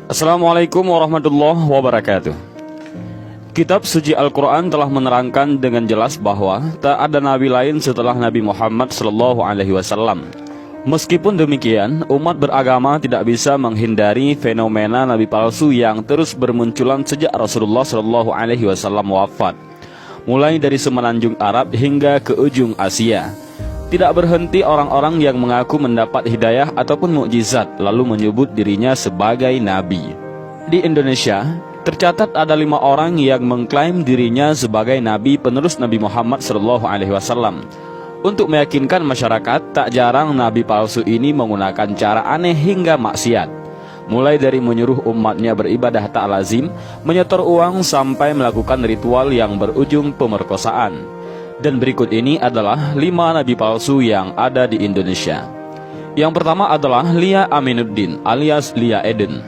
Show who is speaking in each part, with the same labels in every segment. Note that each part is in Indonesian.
Speaker 1: Assalamualaikum warahmatullahi wabarakatuh. Kitab suci Al-Quran telah menerangkan dengan jelas bahwa tak ada nabi lain setelah Nabi Muhammad SAW. Meskipun demikian, umat beragama tidak bisa menghindari fenomena nabi palsu yang terus bermunculan sejak Rasulullah SAW wafat, mulai dari semenanjung Arab hingga ke ujung Asia. Tidak berhenti orang-orang yang mengaku mendapat hidayah ataupun mukjizat lalu menyebut dirinya sebagai nabi. Di Indonesia, tercatat ada 5 orang yang mengklaim dirinya sebagai nabi penerus Nabi Muhammad SAW. Untuk meyakinkan masyarakat, tak jarang nabi palsu ini menggunakan cara aneh hingga maksiat. Mulai dari menyuruh umatnya beribadah tak lazim, menyetor uang sampai melakukan ritual yang berujung pemerkosaan. Dan berikut ini adalah 5 nabi palsu yang ada di Indonesia. Yang pertama adalah Lia Aminuddin alias Lia Eden.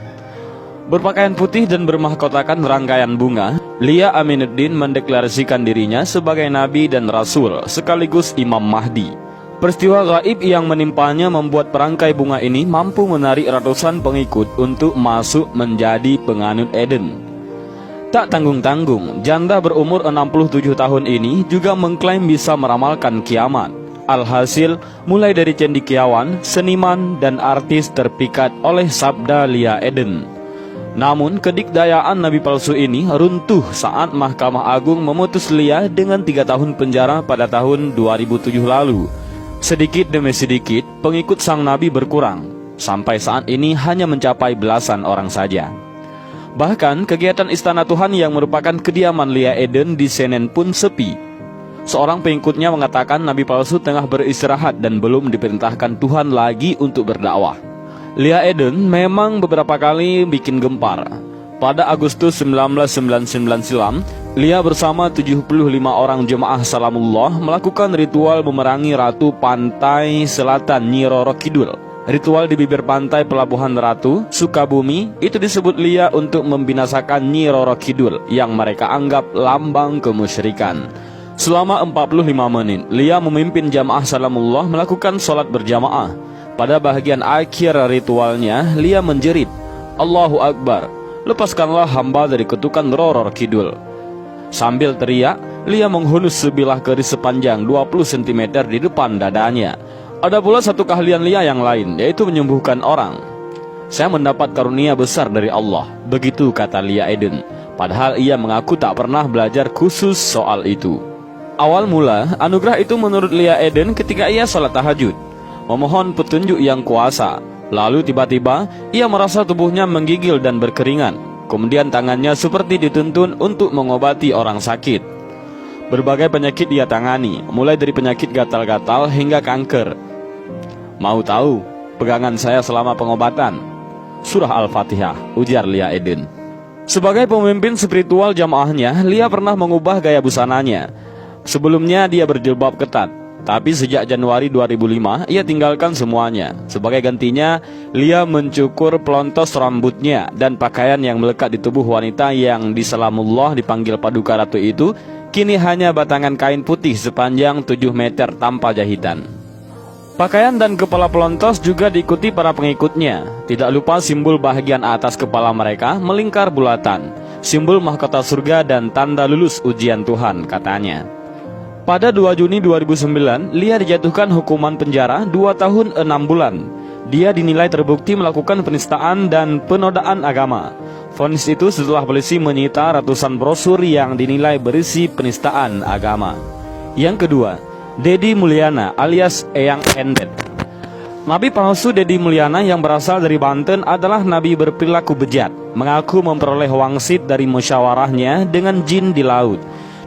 Speaker 1: Berpakaian putih dan bermahkotakan rangkaian bunga, Lia Aminuddin mendeklarasikan dirinya sebagai nabi dan rasul sekaligus Imam Mahdi. Peristiwa gaib yang menimpanya membuat perangkai bunga ini mampu menarik ratusan pengikut untuk masuk menjadi penganut Eden. Tak tanggung-tanggung, janda berumur 67 tahun ini juga mengklaim bisa meramalkan kiamat. Alhasil, mulai dari cendekiawan, seniman, dan artis terpikat oleh sabda Lia Eden. Namun, kedikdayaan nabi palsu ini runtuh saat Mahkamah Agung memutus Lia dengan 3 tahun penjara pada tahun 2007 lalu. Sedikit demi sedikit, pengikut sang nabi berkurang. Sampai saat ini hanya mencapai belasan orang saja. Bahkan kegiatan Istana Tuhan yang merupakan kediaman Lia Eden di Senen pun sepi. Seorang pengikutnya mengatakan nabi palsu tengah beristirahat dan belum diperintahkan Tuhan lagi untuk berdakwah. Lia Eden memang beberapa kali bikin gempar. Pada Agustus 1999 silam, Lia bersama 75 orang jemaah Salamullah melakukan ritual memerangi Ratu Pantai Selatan Nyi Roro Kidul. Ritual di bibir pantai Pelabuhan Ratu, Sukabumi, itu disebut Lia untuk membinasakan Nyi Roro Kidul yang mereka anggap lambang kemusyrikan. Selama 45 menit, Lia memimpin jamaah Salamullah melakukan sholat berjamaah. Pada bagian akhir ritualnya, Lia menjerit, "Allahu Akbar, lepaskanlah hamba dari kutukan Roro Kidul." Sambil teriak, Lia menghunus sebilah keris sepanjang 20 cm di depan dadanya. Ada pula satu keahlian Lia yang lain, yaitu menyembuhkan orang. "Saya mendapat karunia besar dari Allah," begitu kata Lia Eden. Padahal ia mengaku tak pernah belajar khusus soal itu. Awal mula, anugerah itu menurut Lia Eden ketika ia sholat tahajud, memohon petunjuk yang kuasa. Lalu tiba-tiba, ia merasa tubuhnya menggigil dan berkeringat. Kemudian tangannya seperti dituntun untuk mengobati orang sakit. Berbagai penyakit dia tangani, mulai dari penyakit gatal-gatal hingga kanker. "Mau tahu pegangan saya selama pengobatan?" "Surah Al-Fatihah," ujar Lia Eden. Sebagai pemimpin spiritual jamaahnya, Lia pernah mengubah gaya busananya. Sebelumnya dia berjilbab ketat, tapi sejak Januari 2005 ia tinggalkan semuanya. Sebagai gantinya, Lia mencukur pelontos rambutnya dan pakaian yang melekat di tubuh wanita yang di Salamullah dipanggil Paduka Ratu itu kini hanya batangan kain putih sepanjang 7 meter tanpa jahitan. Pakaian dan kepala pelontos juga diikuti para pengikutnya. Tidak lupa simbol bahagian atas kepala mereka melingkar bulatan, simbol mahkota surga dan tanda lulus ujian Tuhan, katanya. Pada 2 Juni 2009, Lia dijatuhkan hukuman penjara 2 tahun 6 bulan. Dia dinilai terbukti melakukan penistaan dan penodaan agama. Vonis itu setelah polisi menyita ratusan brosur yang dinilai berisi penistaan agama. Yang kedua, Dedi Mulyana alias Eyang Endet. Nabi palsu Dedi Mulyana yang berasal dari Banten adalah nabi berperilaku bejat, mengaku memperoleh wangsit dari musyawarahnya dengan jin di laut.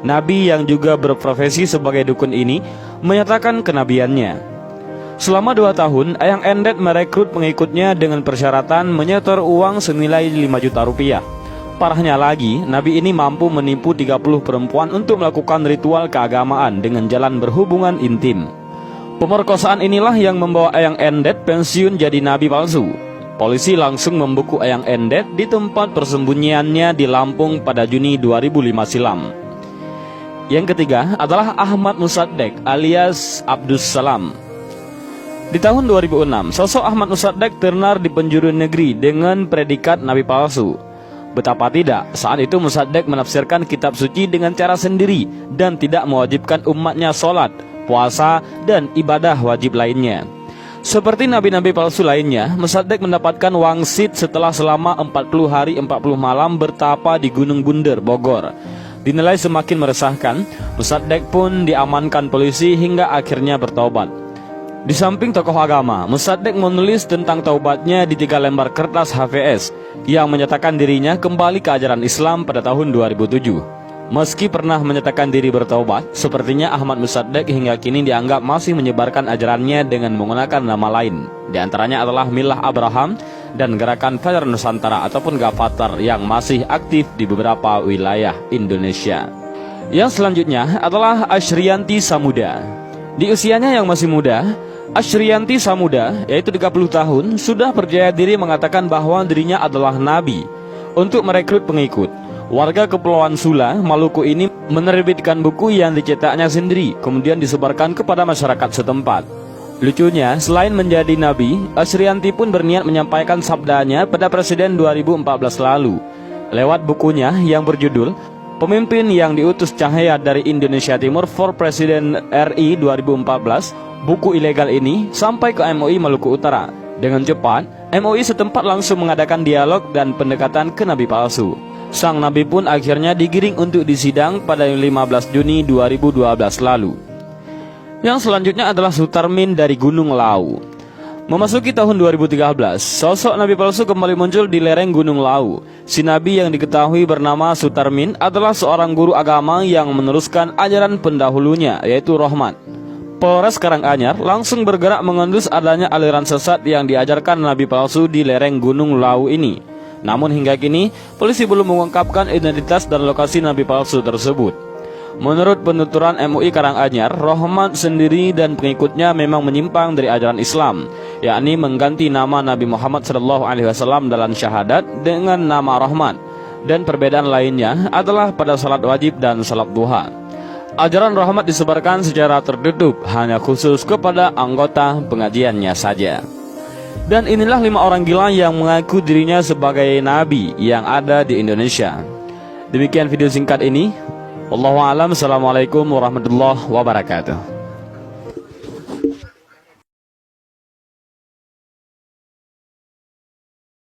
Speaker 1: Nabi yang juga berprofesi sebagai dukun ini menyatakan kenabiannya. Selama 2 tahun, Eyang Endet merekrut pengikutnya dengan persyaratan menyetor uang senilai 5 juta rupiah. Parahnya lagi, nabi ini mampu menipu 30 perempuan untuk melakukan ritual keagamaan dengan jalan berhubungan intim. Pemerkosaan inilah yang membawa Eyang Endet pensiun jadi nabi palsu. Polisi langsung membekuk Eyang Endet di tempat persembunyiannya di Lampung pada Juni 2005 silam. Yang ketiga adalah Ahmad Musaddek alias Abdus Salam. Di tahun 2006, sosok Ahmad Mossadegh ternar di penjuru negeri dengan predikat nabi palsu. Betapa tidak, saat itu Mossadegh menafsirkan kitab suci dengan cara sendiri dan tidak mewajibkan umatnya sholat, puasa, dan ibadah wajib lainnya. Seperti nabi-nabi palsu lainnya, Mossadegh mendapatkan wangsit setelah selama 40 hari 40 malam bertapa di Gunung Bunder, Bogor. Dinilai semakin meresahkan, Mossadegh pun diamankan polisi hingga akhirnya bertobat. Di samping tokoh agama, Mossadegh menulis tentang taubatnya di 3 lembar kertas HVS yang menyatakan dirinya kembali ke ajaran Islam pada tahun 2007. Meski pernah menyatakan diri bertaubat, sepertinya Ahmad Mossadegh hingga kini dianggap masih menyebarkan ajarannya dengan menggunakan nama lain. Di antaranya adalah Milah Abraham dan Gerakan Fajar Nusantara ataupun Gavatar yang masih aktif di beberapa wilayah Indonesia. Yang selanjutnya adalah Asyriyanti Samuda. Di usianya yang masih muda, Asyriyanti Samuda, yaitu 30 tahun, sudah percaya diri mengatakan bahwa dirinya adalah nabi. Untuk merekrut pengikut, warga Kepulauan Sula, Maluku ini menerbitkan buku yang dicetaknya sendiri, kemudian disebarkan kepada masyarakat setempat. Lucunya, selain menjadi nabi, Asyriyanti pun berniat menyampaikan sabdanya pada Presiden 2014 lalu. Lewat bukunya yang berjudul Pemimpin yang Diutus Cahaya dari Indonesia Timur for Presiden RI 2014, buku ilegal ini sampai ke MUI Maluku Utara. Dengan cepat, MUI setempat langsung mengadakan dialog dan pendekatan ke nabi palsu. Sang nabi pun akhirnya digiring untuk disidang pada 15 Juni 2012 lalu. Yang selanjutnya adalah Sutarmin dari Gunung Lau. Memasuki tahun 2013, sosok nabi palsu kembali muncul di lereng Gunung Lau. Si nabi yang diketahui bernama Sutarmin adalah seorang guru agama yang meneruskan ajaran pendahulunya, yaitu Rahmat. Polres Karanganyar langsung bergerak mengendus adanya aliran sesat yang diajarkan nabi palsu di lereng Gunung Lau ini. Namun hingga kini, polisi belum mengungkapkan identitas dan lokasi nabi palsu tersebut. Menurut penuturan MUI Karanganyar, Rahmat sendiri dan pengikutnya memang menyimpang dari ajaran Islam, yakni mengganti nama Nabi Muhammad SAW dalam syahadat dengan nama Rahmat. Dan perbedaan lainnya adalah pada salat wajib dan salat duha. Ajaran Rahmat disebarkan secara tertutup, hanya khusus kepada anggota pengajiannya saja. Dan inilah 5 orang gila yang mengaku dirinya sebagai nabi yang ada di Indonesia. Demikian video singkat ini. Wallahu a'lam. Assalamualaikum warahmatullahi wabarakatuh.